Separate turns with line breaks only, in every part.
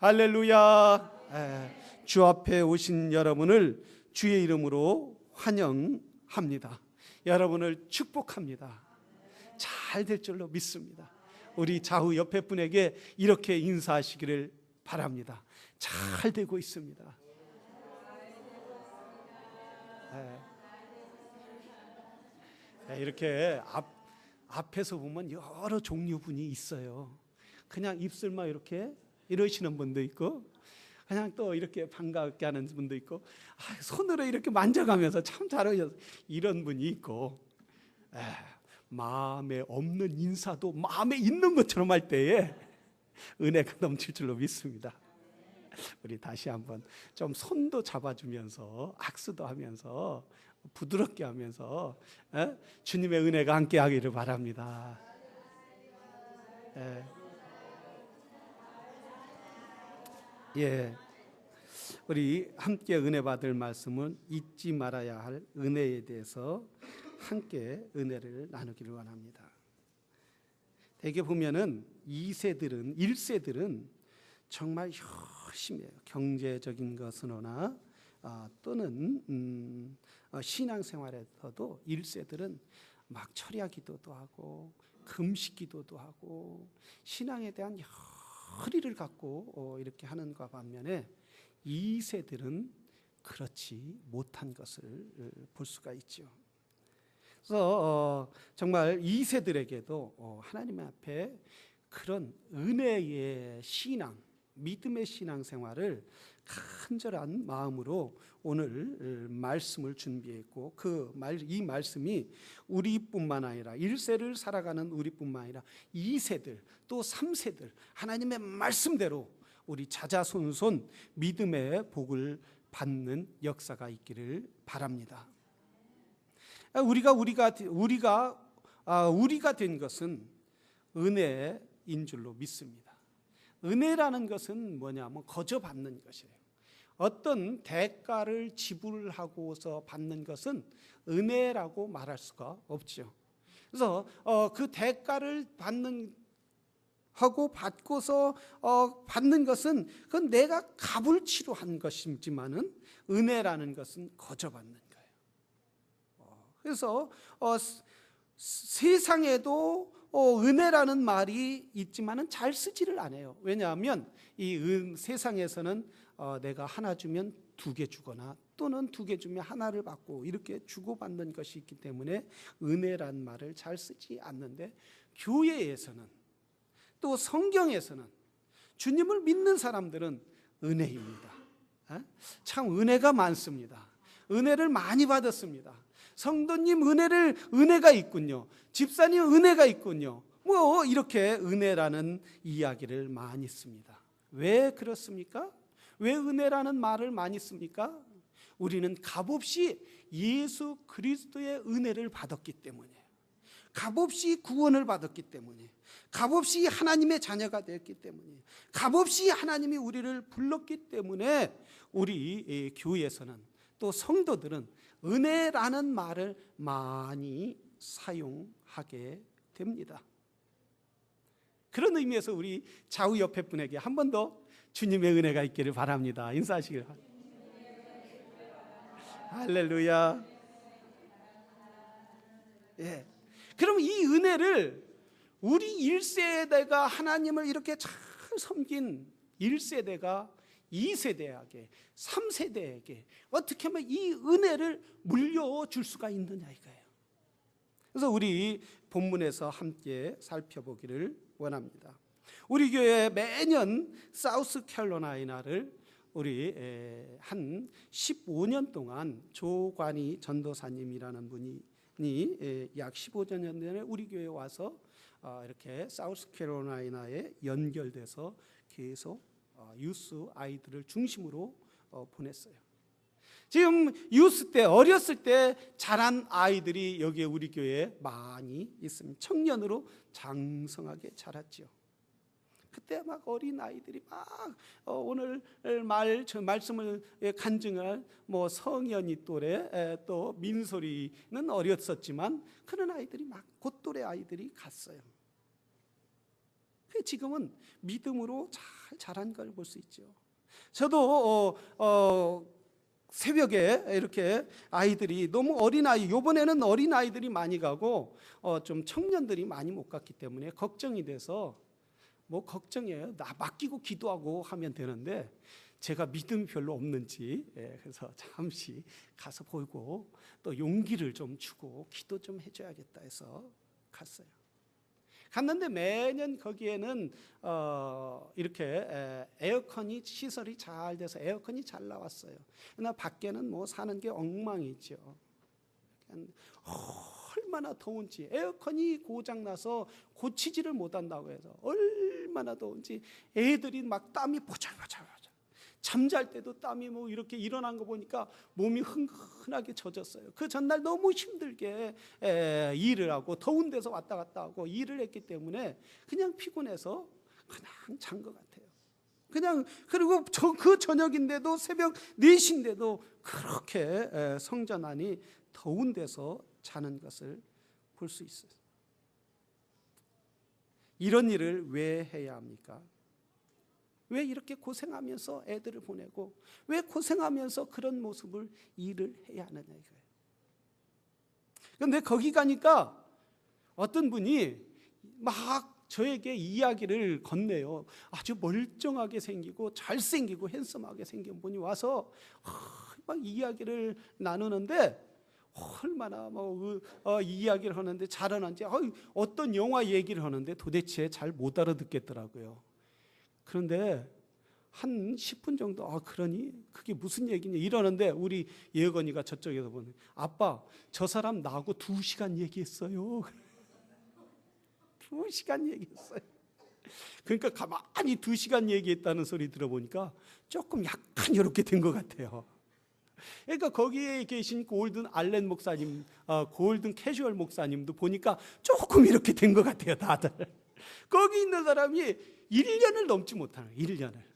할렐루야. 주 앞에 오신 여러분을 주의 이름으로 환영합니다. 여러분을 축복합니다. 잘 될 줄로 믿습니다. 우리 좌우 옆에 분에게 이렇게 인사하시기를 바랍니다. 잘 되고 있습니다. 이렇게 앞에서 보면 여러 종류 분이 있어요. 그냥 입술만 이렇게 이러시는 분도 있고, 그냥 또 이렇게 반갑게 하는 분도 있고, 손으로 이렇게 만져가면서 참 잘하셔서 이런 분이 있고, 마음에 없는 인사도 마음에 있는 것처럼 할 때에 은혜가 넘칠 줄로 믿습니다. 우리 다시 한번 좀 손도 잡아주면서 악수도 하면서 부드럽게 하면서 주님의 은혜가 함께 하기를 바랍니다. 우리 함께 은혜 받을 말씀은 잊지 말아야 할 은혜에 대해서 함께 은혜를 나누기를 원합니다. 대개 보면은 1세들은 정말 열심히 해요. 경제적인 것으로나 또는 신앙생활에서도 1세들은 막 철야 기도도 하고 금식 기도도 하고 신앙에 대한 열의를 갖고 이렇게 하는가 반면에 2세들은 그렇지 못한 것을 볼 수가 있죠. 그래서 정말 2세들에게도 하나님 앞에 그런 은혜의 신앙, 믿음의 신앙생활을 간절한 마음으로 오늘 말씀을 준비했고, 이 말씀이 우리뿐만 아니라 1세를 살아가는 우리뿐만 아니라 2세들 또 3세들 하나님의 말씀대로 우리 자자손손 믿음의 복을 받는 역사가 있기를 바랍니다. 우리가 된 것은 은혜인 줄로 믿습니다. 은혜라는 것은 뭐냐면 거저 받는 것이에요. 어떤 대가를 지불하고서 받는 것은 은혜라고 말할 수가 없죠. 그래서 그 대가를 받고서 받는 것은 그건 내가 값을 치료한 것이지만은 은혜라는 것은 거저 받는 거예요. 그래서 세상에도 은혜라는 말이 있지만은 잘 쓰지를 않아요. 왜냐하면 이 세상에서는 내가 하나 주면 2개 주거나 또는 2개 주면 하나를 받고 이렇게 주고받는 것이 있기 때문에 은혜란 말을 잘 쓰지 않는데, 교회에서는 또 성경에서는 주님을 믿는 사람들은 은혜입니다. 참 은혜가 많습니다. 은혜를 많이 받았습니다. 성도님 은혜가 있군요. 집사님 은혜가 있군요. 이렇게 은혜라는 이야기를 많이 씁니다. 왜 그렇습니까? 왜 은혜라는 말을 많이 씁니까? 우리는 값없이 예수 그리스도의 은혜를 받았기 때문이에요. 값없이 구원을 받았기 때문에, 값없이 하나님의 자녀가 되었기 때문에, 값없이 하나님이 우리를 불렀기 때문에 우리 교회에서는 또 성도들은 은혜라는 말을 많이 사용하게 됩니다. 그런 의미에서 우리 좌우 옆에 분에게 한 번 더 주님의 은혜가 있기를 바랍니다. 인사하시기를 바랍니다. 할렐루야. 그럼 이 은혜를 우리 1세대가 하나님을 이렇게 잘 섬긴 1세대가 2세대에게 3세대에게 어떻게 하면 이 은혜를 물려줄 수가 있느냐 이거예요. 그래서 우리 본문에서 함께 살펴보기를 원합니다. 우리 교회 매년 사우스캐롤라이나를 우리 한 15년 동안 조관희 전도사님이라는 분이 약 15년 전에 우리 교회에 와서 이렇게 사우스캐롤라이나에 연결돼서 계속 유스 아이들을 중심으로 보냈어요. 지금 유스 때 어렸을 때 자란 아이들이 여기에 우리 교회에 많이 있습니다. 청년으로 장성하게 자랐죠. 그때 막 어린 아이들이 막 오늘 말씀을 간증할 성현이 또래 또 민소리는 어렸었지만 그런 아이들이 막 곧또래 아이들이 갔어요. 지금은 믿음으로 잘 자란 걸 볼 수 있죠. 저도 새벽에 이렇게 아이들이 너무 어린아이, 이번에는 어린아이들이 많이 가고 좀 청년들이 많이 못 갔기 때문에 걱정이 돼서, 뭐 걱정이에요. 나 맡기고 기도하고 하면 되는데 제가 믿음이 별로 없는지, 그래서 잠시 가서 보고 또 용기를 좀 주고 기도 좀 해줘야겠다 해서 갔어요. 갔는데 매년 거기에는 이렇게 에어컨이, 시설이 잘 돼서 에어컨이 잘 나왔어요. 그러나 밖에는 뭐 사는 게 엉망이죠. 얼마나 더운지, 에어컨이 고장나서 고치지를 못한다고 해서 얼마나 더운지 애들이 막 땀이 보잘보잘, 잠잘 때도 땀이 뭐 이렇게 일어난 거 보니까 몸이 흥건하게 젖었어요. 그 전날 너무 힘들게 일을 하고 더운 데서 왔다 갔다 하고 일을 했기 때문에 그냥 피곤해서 그냥 잔 것 같아요. 그냥, 그리고 그 저녁인데도 새벽 4시인데도 그렇게 성전 안이 더운 데서 자는 것을 볼 수 있어요. 이런 일을 왜 해야 합니까? 왜 이렇게 고생하면서 애들을 보내고 왜 고생하면서 그런 모습을 일을 해야 하느냐 이거예요. 그런데 거기 가니까 어떤 분이 막 저에게 이야기를 건네요. 아주 멀쩡하게 생기고 잘생기고 핸섬하게 생긴 분이 와서 막 이야기를 나누는데, 얼마나 이야기를 하는데 잘하는지, 어떤 영화 얘기를 하는데 도대체 잘 못 알아듣겠더라고요. 그런데 한 10분 정도, 그러니 그게 무슨 얘기냐 이러는데 우리 예건이가 저쪽에서 보는, 아빠 저 사람 나하고 2시간 얘기했어요. 2시간 얘기했어요. 그러니까 가만히 2시간 얘기했다는 소리 들어보니까 조금 약간 이렇게 된 것 같아요. 그러니까 거기에 계신 골든 알렌 목사님, 골든 캐주얼 목사님도 보니까 조금 이렇게 된 것 같아요. 다들 거기 있는 사람이 1년을 넘지 못하는, 1년을.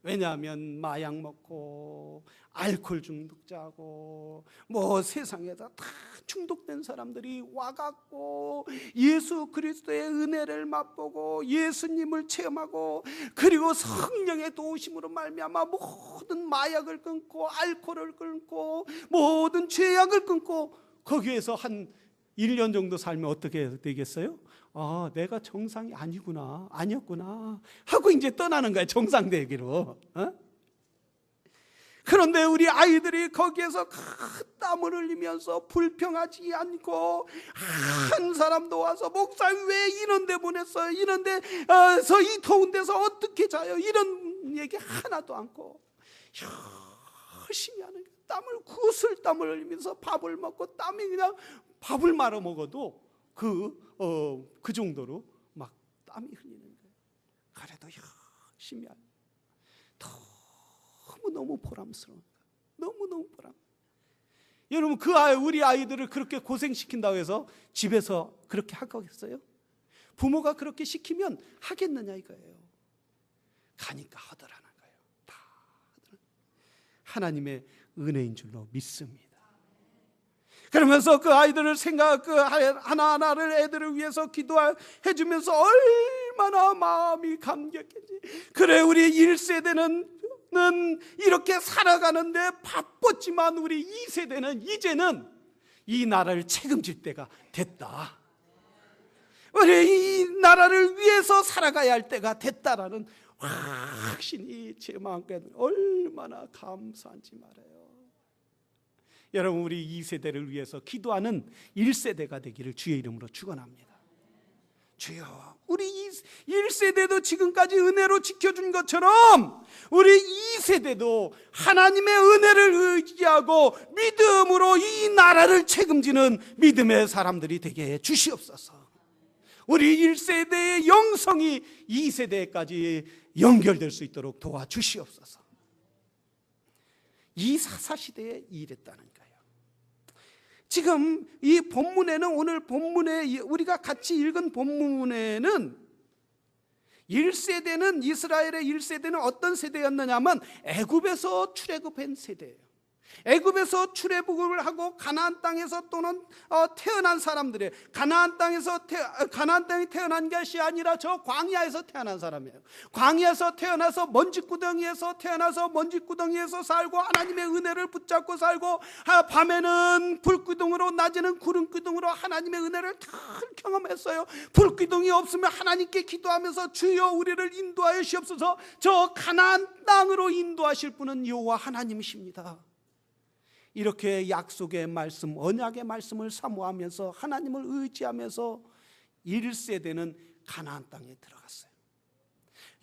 왜냐하면 마약 먹고 알코올 중독자고 뭐 세상에다 다 중독된 사람들이 와갖고 예수 그리스도의 은혜를 맛보고 예수님을 체험하고, 그리고 성령의 도우심으로 말미암아 모든 마약을 끊고 알코올을 끊고 모든 죄악을 끊고, 거기에서 한 1년 정도 살면 어떻게 되겠어요? 내가 정상이 아니었구나 하고 이제 떠나는 거야, 정상되기로. 그런데 우리 아이들이 거기에서 땀을 흘리면서 불평하지 않고, 한 사람도 와서 목사님 왜 이런 데 보냈어요? 이런 데서 이 더운 데서 어떻게 자요? 이런 얘기 하나도 않고 열심히 하는 거예요. 땀을 흘리면서 밥을 먹고, 땀이 그냥 밥을 말아 먹어도 그 정도로 막 땀이 흘리는 거예요. 그래도 열심히 하는, 너무 보람스러운 거예요. 너무 보람. 여러분, 우리 아이들을 그렇게 고생시킨다고 해서 집에서 그렇게 하겠어요? 부모가 그렇게 시키면 하겠느냐 이거예요. 가니까 하더라는 거예요. 다 하더라는, 하나님의 은혜인 줄로 믿습니다. 그러면서 그 아이들을 하나하나를 애들을 위해서 기도해 주면서 얼마나 마음이 감격했지. 그래, 우리 1세대는 이렇게 살아가는데 바빴지만 우리 2세대는 이제는 이 나라를 책임질 때가 됐다. 우리 이 나라를 위해서 살아가야 할 때가 됐다라는 확신이 제 마음속에 얼마나 감사한지 말해요. 여러분, 우리 2세대를 위해서 기도하는 1세대가 되기를 주의 이름으로 축원합니다. 주여, 우리 1세대도 지금까지 은혜로 지켜준 것처럼 우리 2세대도 하나님의 은혜를 의지하고 믿음으로 이 나라를 책임지는 믿음의 사람들이 되게 해 주시옵소서. 우리 1세대의 영성이 2세대까지 연결될 수 있도록 도와주시옵소서. 이 사사시대에 일했다는 거예요. 지금 이 본문에는, 오늘 본문에 우리가 같이 읽은 본문에는 1세대는, 이스라엘의 1세대는 어떤 세대였느냐 하면 애굽에서 출애굽한 세대예요. 애굽에서 출애굽을 하고 가나안 땅에서 또는 태어난 사람들이 가나안 땅에 태어난 것이 아니라 저 광야에서 태어난 사람이에요. 광야에서 태어나서 먼지구덩이에서 태어나서 먼지구덩이에서 살고 하나님의 은혜를 붙잡고 살고, 밤에는 불기둥으로 낮에는 구름기둥으로 하나님의 은혜를 다 경험했어요. 불기둥이 없으면 하나님께 기도하면서 주여 우리를 인도하여 주옵소서. 저 가나안 땅으로 인도하실 분은 여호와 하나님이십니다. 이렇게 약속의 말씀, 언약의 말씀을 사모하면서 하나님을 의지하면서 1세대는 가나안 땅에 들어갔어요.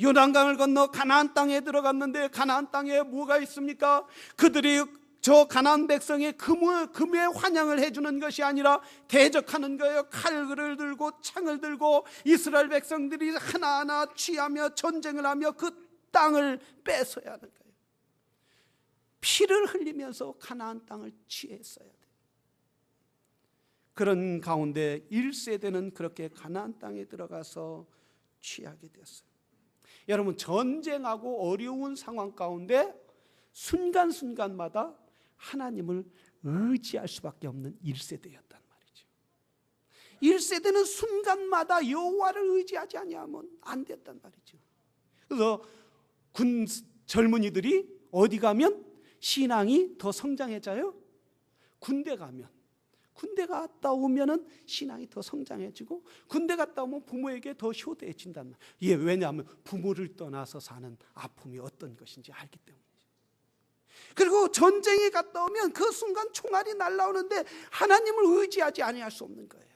요단강을 건너 가나안 땅에 들어갔는데 가나안 땅에 뭐가 있습니까? 그들이 저 가나안 백성의 금의 환영을 해주는 것이 아니라 대적하는 거예요. 칼을 들고 창을 들고 이스라엘 백성들이 하나하나 취하며 전쟁을 하며 그 땅을 뺏어야 하는 거예요. 피를 흘리면서 가나안 땅을 취했어야 돼요. 그런 가운데 1세대는 그렇게 가나안 땅에 들어가서 취하게 됐어요. 여러분, 전쟁하고 어려운 상황 가운데 순간순간마다 하나님을 의지할 수밖에 없는 1세대였단 말이죠. 1세대는 순간마다 여호와를 의지하지 아니하면 안 됐단 말이죠. 그래서 젊은이들이 어디 가면 신앙이 더 성장해져요? 군대 갔다 오면은 신앙이 더 성장해지고, 군대 갔다 오면 부모에게 더 효대해진단 말이에요. 왜냐하면 부모를 떠나서 사는 아픔이 어떤 것인지 알기 때문이죠. 그리고 전쟁에 갔다 오면 그 순간 총알이 날아오는데 하나님을 의지하지 아니할 수 없는 거예요.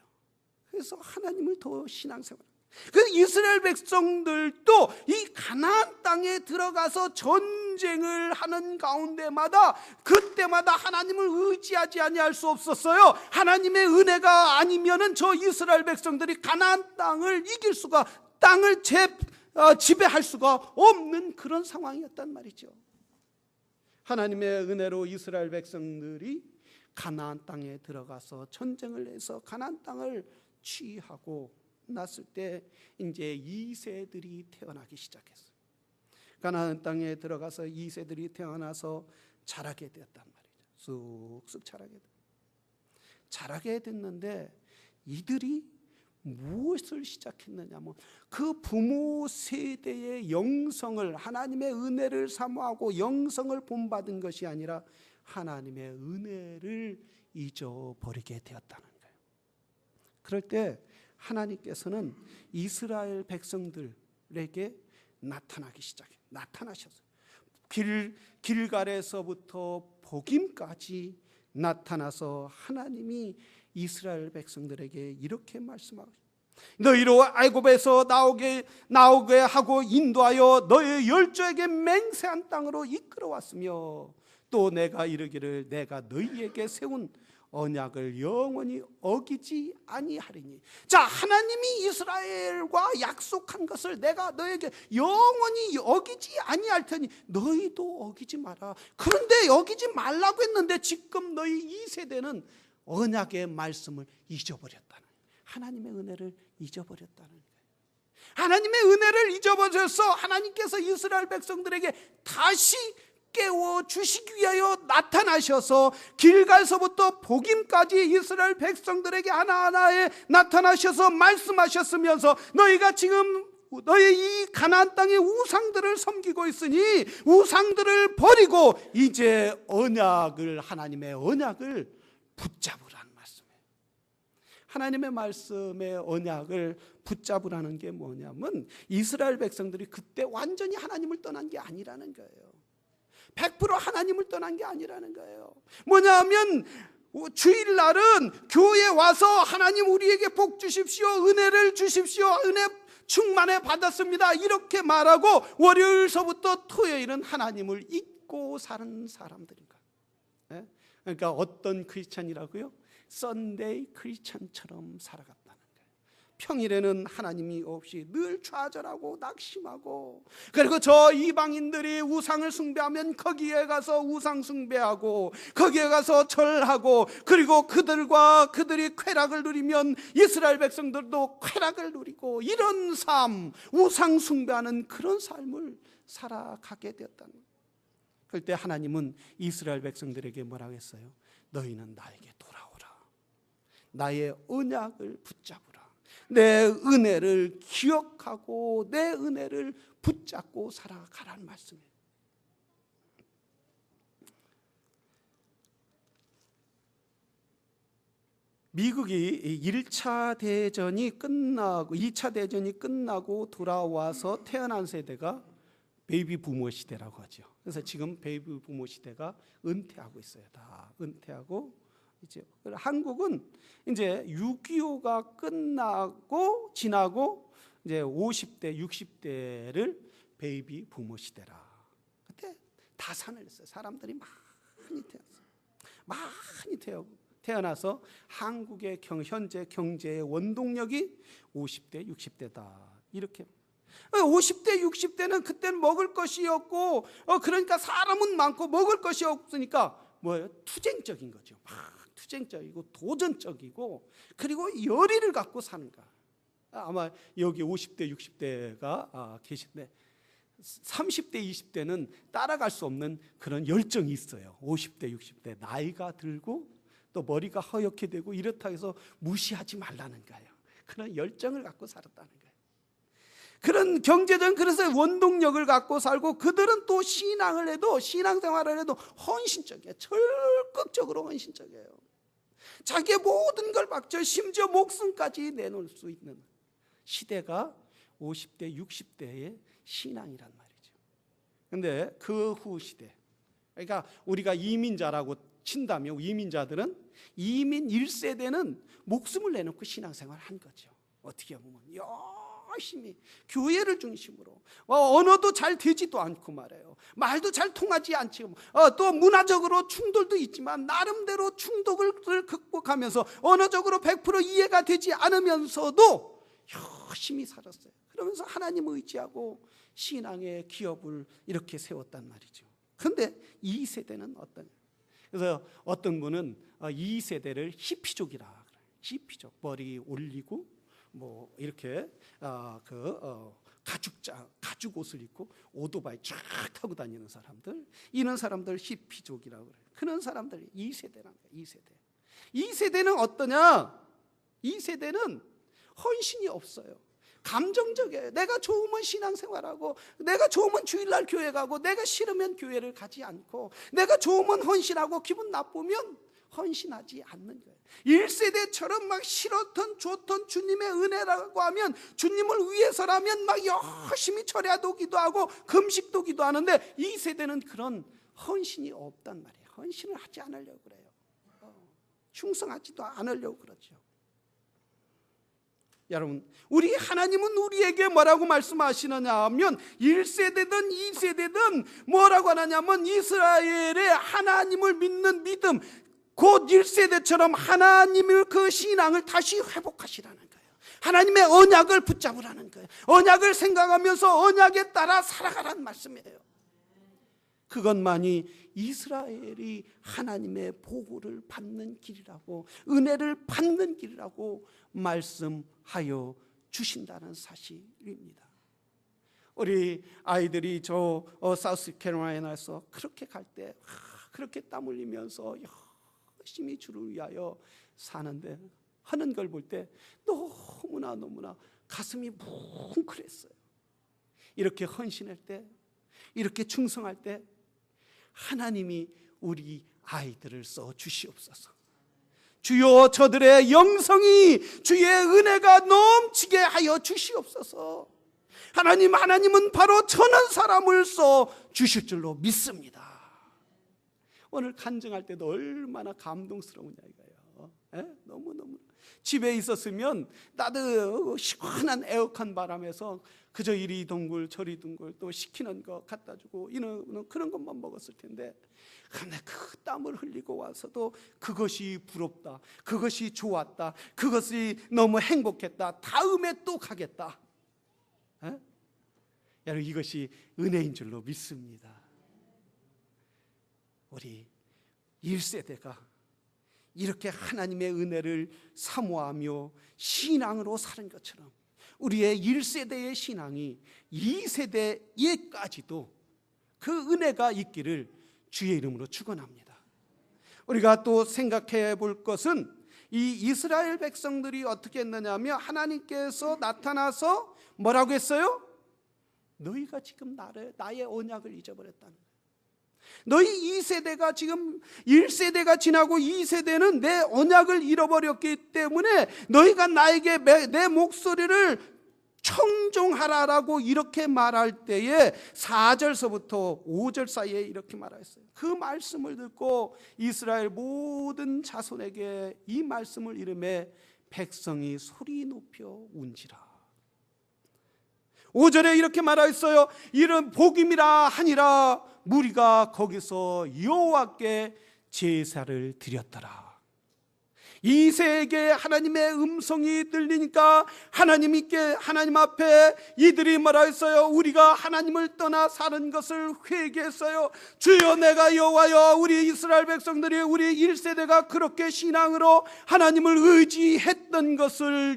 그래서 하나님을 더 신앙생활. 그 이스라엘 백성들도 이 가나안 땅에 들어가서 전쟁을 하는 가운데마다 그때마다 하나님을 의지하지 아니할 수 없었어요. 하나님의 은혜가 아니면은 저 이스라엘 백성들이 가나안 땅을 이길 수가, 땅을 지배할 수가 없는 그런 상황이었단 말이죠. 하나님의 은혜로 이스라엘 백성들이 가나안 땅에 들어가서 전쟁을 해서 가나안 땅을 취하고 났을 때 이제 2세들이 태어나기 시작했어요. 가나안 땅에 들어가서 2세들이 태어나서 자라게 되었단 말이죠. 쑥쑥 자라게 됐는데 이들이 무엇을 시작했느냐면 그 부모 세대의 영성을, 하나님의 은혜를 사모하고 영성을 본받은 것이 아니라 하나님의 은혜를 잊어버리게 되었다는 거예요. 그럴 때 하나님께서는 이스라엘 백성들에게 나타나셨어요. 길갈에서부터 복임까지 나타나서 하나님이 이스라엘 백성들에게 이렇게 말씀하고, 너희로 애굽에서 나오게 하고 인도하여 너희 열조에게 맹세한 땅으로 이끌어왔으며, 또 내가 이르기를 내가 너희에게 세운 언약을 영원히 어기지 아니하리니. 자, 하나님이 이스라엘과 약속한 것을 내가 너에게 영원히 어기지 아니할 테니 너희도 어기지 마라. 그런데 어기지 말라고 했는데 지금 너희 2세대는 언약의 말씀을 잊어버렸다는, 하나님의 은혜를 잊어버렸다는 거예요. 하나님의 은혜를 잊어버려서 하나님께서 이스라엘 백성들에게 다시 깨워주시기 위하여 나타나셔서 길갈서부터 복임까지 이스라엘 백성들에게 하나하나에 나타나셔서 말씀하셨으면서, 너희가 지금 너희 이 가나안 땅의 우상들을 섬기고 있으니 우상들을 버리고 이제 하나님의 언약을 붙잡으라는 말씀이에요. 하나님의 말씀의 언약을 붙잡으라는 게 뭐냐면 이스라엘 백성들이 그때 완전히 하나님을 떠난 게 아니라는 거예요. 100% 하나님을 떠난 게 아니라는 거예요. 뭐냐면 주일날은 교회에 와서 하나님 우리에게 복 주십시오, 은혜를 주십시오, 은혜 충만해 받았습니다 이렇게 말하고 월요일서부터 토요일은 하나님을 잊고 사는 사람들인가. 그러니까 어떤 크리스찬이라고요? 썬데이 크리스찬처럼 살아갔다는 거예요. 평일에는 하나님이 없이 늘 좌절하고 낙심하고, 그리고 저 이방인들이 우상을 숭배하면 거기에 가서 우상 숭배하고 거기에 가서 절하고, 그리고 그들이 쾌락을 누리면 이스라엘 백성들도 쾌락을 누리고, 이런 삶, 우상 숭배하는 그런 삶을 살아가게 되었다는 거예요. 그때 하나님은 이스라엘 백성들에게 뭐라고 했어요? 너희는 나에게 돌아오라. 나의 언약을 붙잡으라. 내 은혜를 기억하고 내 은혜를 붙잡고 살아가라는 말씀이에요. 미국이 1차 대전이 끝나고 2차 대전이 끝나고 돌아와서 태어난 세대가 베이비 부모 시대라고 하죠. 그래서 지금 베이비 부모 시대가 은퇴하고 있어요. 다 은퇴하고 이제 한국은 이제 6.25가 끝나고 지나고 이제 50대, 60대를 베이비 부모 시대라. 그때 다 산을 했어요. 사람들이 많이 태어났어요. 많이 태어나서 한국의 현재 경제의 원동력이 50대, 60대다. 이렇게 50대, 60대는 그때는 먹을 것이 없고 그러니까 사람은 많고 먹을 것이 없으니까 뭐예요? 투쟁적인 거죠. 막 투쟁적이고 도전적이고 그리고 열의를 갖고 사는 거야. 아마 여기 50대, 60대가 계신데 30대, 20대는 따라갈 수 없는 그런 열정이 있어요. 50대, 60대 나이가 들고 또 머리가 허옇게 되고 이렇다 해서 무시하지 말라는 거예요. 그런 열정을 갖고 살았다는 거예요. 그런 경제적 그래서 원동력을 갖고 살고 그들은 또 신앙을 해도 신앙생활을 해도 헌신적이에요. 적극적으로 헌신적이에요. 자기의 모든 걸 바쳐 심지어 목숨까지 내놓을 수 있는 시대가 50대, 60대의 신앙이란 말이죠. 그런데 그 후 시대, 그러니까 우리가 이민자라고 친다면 이민자들은 이민 1세대는 목숨을 내놓고 신앙생활을 한 거죠. 어떻게 보면 열심히 교회를 중심으로 언어도 잘 되지도 않고 말해요. 말도 잘 통하지 않지고 또 문화적으로 충돌도 있지만 나름대로 충돌을 극복하면서 언어적으로 100% 이해가 되지 않으면서도 열심히 살았어요. 그러면서 하나님을 의지하고 신앙의 기업을 이렇게 세웠단 말이죠. 그런데 이 세대는 어떠냐? 그래서 어떤 분은 이 세대를 히피족이라 그래요. 히피족, 머리 올리고 뭐 이렇게 가죽 옷을 입고 오토바이 쫙 타고 다니는 사람들, 이런 사람들 히피족이라고 그래요. 그런 사람들이 이 세대란 거예요. 이 세대는 어떠냐? 이 세대는 헌신이 없어요. 감정적이에요. 내가 좋으면 신앙생활하고 내가 좋으면 주일날 교회 가고 내가 싫으면 교회를 가지 않고 내가 좋으면 헌신하고 기분 나쁘면 헌신하지 않는 거예요. 1세대처럼 막 싫었던 좋던 주님의 은혜라고 하면 주님을 위해서라면 막 열심히 철야도 기도하고 금식도 기도하는데 이 세대는 그런 헌신이 없단 말이에요. 헌신을 하지 않으려고 그래요. 충성하지도 않으려고 그러죠. 여러분, 우리 하나님은 우리에게 뭐라고 말씀하시느냐 하면 1세대든 2세대든 뭐라고 하냐면 이스라엘의 하나님을 믿는 믿음, 곧 1세대처럼 하나님의 그 신앙을 다시 회복하시라는 거예요. 하나님의 언약을 붙잡으라는 거예요. 언약을 생각하면서 언약에 따라 살아가라는 말씀이에요. 그것만이 이스라엘이 하나님의 보호를 받는 길이라고, 은혜를 받는 길이라고 말씀하여 주신다는 사실입니다. 우리 아이들이 저 사우스캐롤라이나에서 그렇게 갈 때 그렇게 땀 흘리면서 열심히 주를 위하여 사는데 하는 걸 볼 때 너무나 가슴이 뭉클했어요. 이렇게 헌신할 때, 이렇게 충성할 때 하나님이 우리 아이들을 써 주시옵소서. 주여, 저들의 영성이 주의 은혜가 넘치게 하여 주시옵소서. 하나님은 바로 저는 사람을 써 주실 줄로 믿습니다. 오늘 간증할 때도 얼마나 감동스러우냐 이거예요. 너무너무 집에 있었으면 따뜻 시원한 에어컨 바람에서 그저 이리 둥글 저리 둥글 또 시키는 거 갖다 주고 이런 그런 것만 먹었을 텐데, 근데 그 땀을 흘리고 와서도 그것이 부럽다, 그것이 좋았다, 그것이 너무 행복했다, 다음에 또 가겠다. 여러분, 이것이 은혜인 줄로 믿습니다. 우리 1세대가 이렇게 하나님의 은혜를 사모하며 신앙으로 사는 것처럼 우리의 1세대의 신앙이 2세대에까지도 그 은혜가 있기를 주의 이름으로 축원합니다. 우리가 또 생각해 볼 것은 이 이스라엘 백성들이 어떻게 했느냐면 하나님께서 나타나서 뭐라고 했어요? 너희가 지금 나의 언약을 잊어버렸다는 거예요. 너희 2세대가 지금 1세대가 지나고 2세대는 내 언약을 잃어버렸기 때문에 너희가 나에게 내 목소리를 청종하라라고 이렇게 말할 때에 4절서부터 5절 사이에 이렇게 말했어요. 그 말씀을 듣고 이스라엘 모든 자손에게 이 말씀을 이르매 백성이 소리 높여 운지라. 5절에 이렇게 말하였어요. 이런 복임이라 하니라. 무리가 거기서 여호와께 제사를 드렸더라. 2세에게 하나님의 음성이 들리니까 하나님 앞에 이들이 뭐라 했어요? 우리가 하나님을 떠나 사는 것을 회개했어요. 주여, 내가 여호와여, 우리 이스라엘 백성들이, 우리 1세대가 그렇게 신앙으로 하나님을 의지했던 것을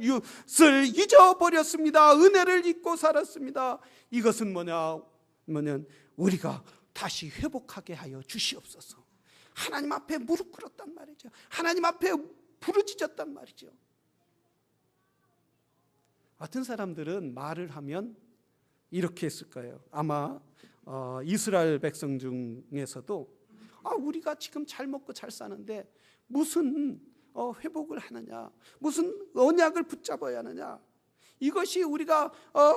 잊어버렸습니다. 은혜를 잊고 살았습니다. 이것은 뭐냐면 우리가 다시 회복하게 하여 주시옵소서. 하나님 앞에 무릎 꿇었단 말이죠. 하나님 앞에 부르짖었단 말이죠. 어떤 사람들은 말을 하면 이렇게 했을 거예요. 아마 이스라엘 백성 중에서도 우리가 지금 잘 먹고 잘 사는데 무슨 회복을 하느냐, 무슨 언약을 붙잡아야 하느냐, 이것이 우리가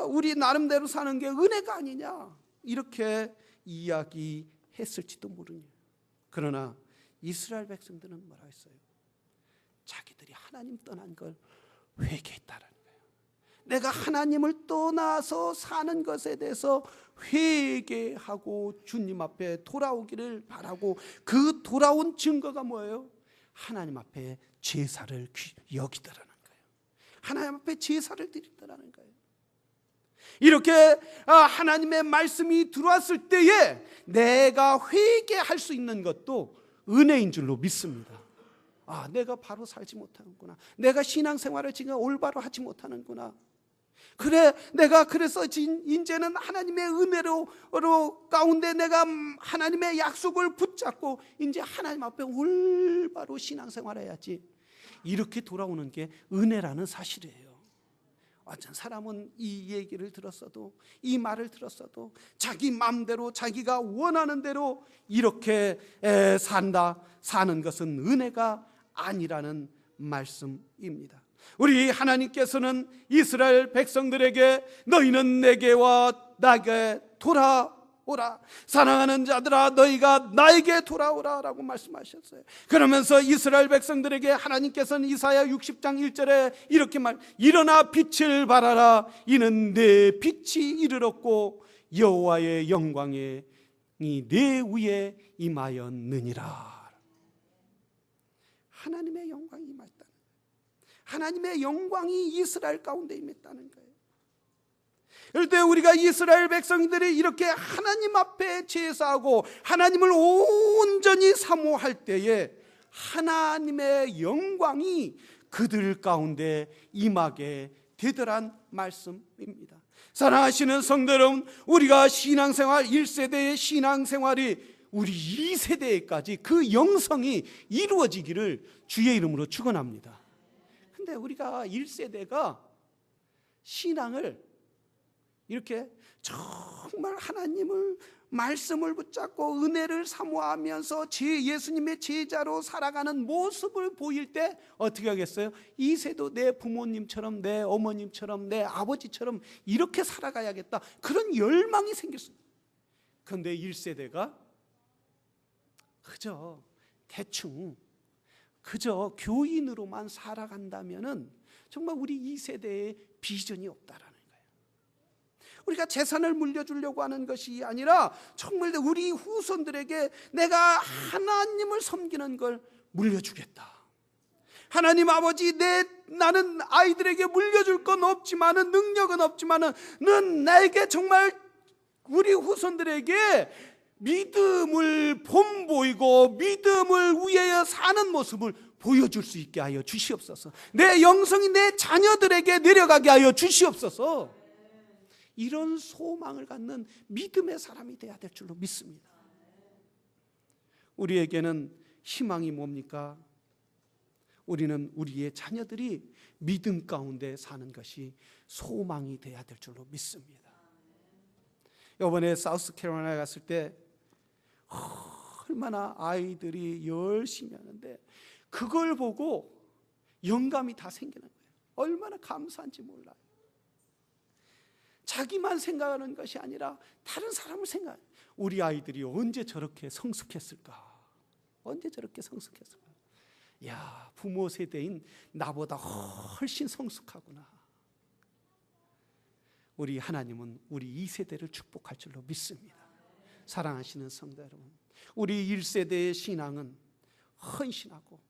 우리 나름대로 사는 게 은혜가 아니냐, 이렇게 이야기했을지도 모르니. 그러나 이스라엘 백성들은 뭐라 했어요? 자기들이 하나님 떠난 걸 회개했다는 거예요. 내가 하나님을 떠나서 사는 것에 대해서 회개하고 주님 앞에 돌아오기를 바라고, 그 돌아온 증거가 뭐예요? 하나님 앞에 제사를 여기더라는 거예요. 하나님 앞에 제사를 드리더라는 거예요. 이렇게 하나님의 말씀이 들어왔을 때에 내가 회개할 수 있는 것도 은혜인 줄로 믿습니다. 내가 바로 살지 못하는구나. 내가 신앙생활을 지금 올바로 하지 못하는구나. 그래, 내가 그래서 이제는 하나님의 은혜로 가운데 내가 하나님의 약속을 붙잡고 이제 하나님 앞에 올바로 신앙생활을 해야지. 이렇게 돌아오는 게 은혜라는 사실이에요. 어떤 사람은 이 얘기를 들었어도, 이 말을 들었어도 자기 마음대로 자기가 원하는 대로 이렇게 사는 것은 은혜가 아니라는 말씀입니다. 우리 하나님께서는 이스라엘 백성들에게 너희는 내게와 나에게 돌아오라, 사랑하는 자들아 너희가 나에게 돌아오라 라고 말씀하셨어요. 그러면서 이스라엘 백성들에게 하나님께서는 이사야 60장 1절에 이렇게 일어나 빛을 발하라, 이는 내 빛이 이르렀고 여호와의 영광이 내 위에 임하였느니라. 하나님의 영광이 임했다는 거예요. 하나님의 영광이 이스라엘 가운데 임했다는 거예요. 그럴 때 우리가 이스라엘 백성들이 이렇게 하나님 앞에 제사하고 하나님을 온전히 사모할 때에 하나님의 영광이 그들 가운데 임하게 되더란 말씀입니다. 사랑하시는 성도 여러분, 우리가 신앙생활 1세대의 신앙생활이 우리 2세대까지 그 영성이 이루어지기를 주의 이름으로 축원합니다. 근데 우리가 1세대가 신앙을 이렇게 정말 하나님을 말씀을 붙잡고 은혜를 사모하면서 예수님의 제자로 살아가는 모습을 보일 때 어떻게 하겠어요? 2세도 내 부모님처럼, 내 어머님처럼, 내 아버지처럼 이렇게 살아가야겠다, 그런 열망이 생겼습니다. 그런데 1세대가 그저 대충 그저 교인으로만 살아간다면은 정말 우리 2세대의 비전이 없다라는 거예요. 우리가 재산을 물려주려고 하는 것이 아니라 정말 우리 후손들에게 내가 하나님을 섬기는 걸 물려주겠다. 하나님 아버지, 나는 아이들에게 물려줄 건 없지만은, 능력은 없지만은, 는 나에게 정말 우리 후손들에게 믿음을 본보이고 믿음을 위하여 사는 모습을 보여줄 수 있게 하여 주시옵소서. 내 영성이 내 자녀들에게 내려가게 하여 주시옵소서. 이런 소망을 갖는 믿음의 사람이 되어야 될 줄로 믿습니다. 우리에게는 희망이 뭡니까? 우리는 우리의 자녀들이 믿음 가운데 사는 것이 소망이 돼야 될 줄로 믿습니다. 이번에 사우스캐롤라이나 갔을 때 얼마나 아이들이 열심히 하는데 그걸 보고 영감이 다 생기는 거예요. 얼마나 감사한지 몰라요. 자기만 생각하는 것이 아니라 다른 사람을 생각해요. 우리 아이들이 언제 저렇게 성숙했을까? 언제 저렇게 성숙했을까? 야, 부모 세대인 나보다 훨씬 성숙하구나. 우리 하나님은 우리 2세대를 축복할 줄로 믿습니다. 사랑하시는 성도 여러분, 우리 1세대의 신앙은 헌신하고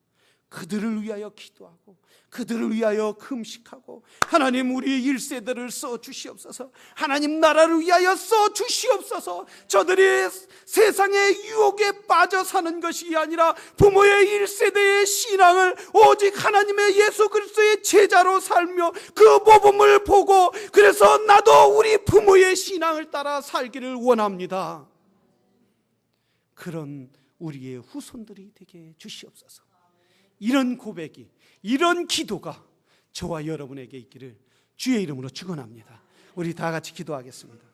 그들을 위하여 기도하고 그들을 위하여 금식하고 하나님 우리 1세대를 써주시옵소서. 하나님 나라를 위하여 써주시옵소서. 저들이 세상의 유혹에 빠져 사는 것이 아니라 부모의 1세대의 신앙을 오직 하나님의 예수 그리스도의 제자로 살며 그 모범을 보고 그래서 나도 우리 부모의 신앙을 따라 살기를 원합니다. 그런 우리의 후손들이 되게 주시옵소서. 이런 고백이, 이런 기도가 저와 여러분에게 있기를 주의 이름으로 축원합니다. 우리 다 같이 기도하겠습니다.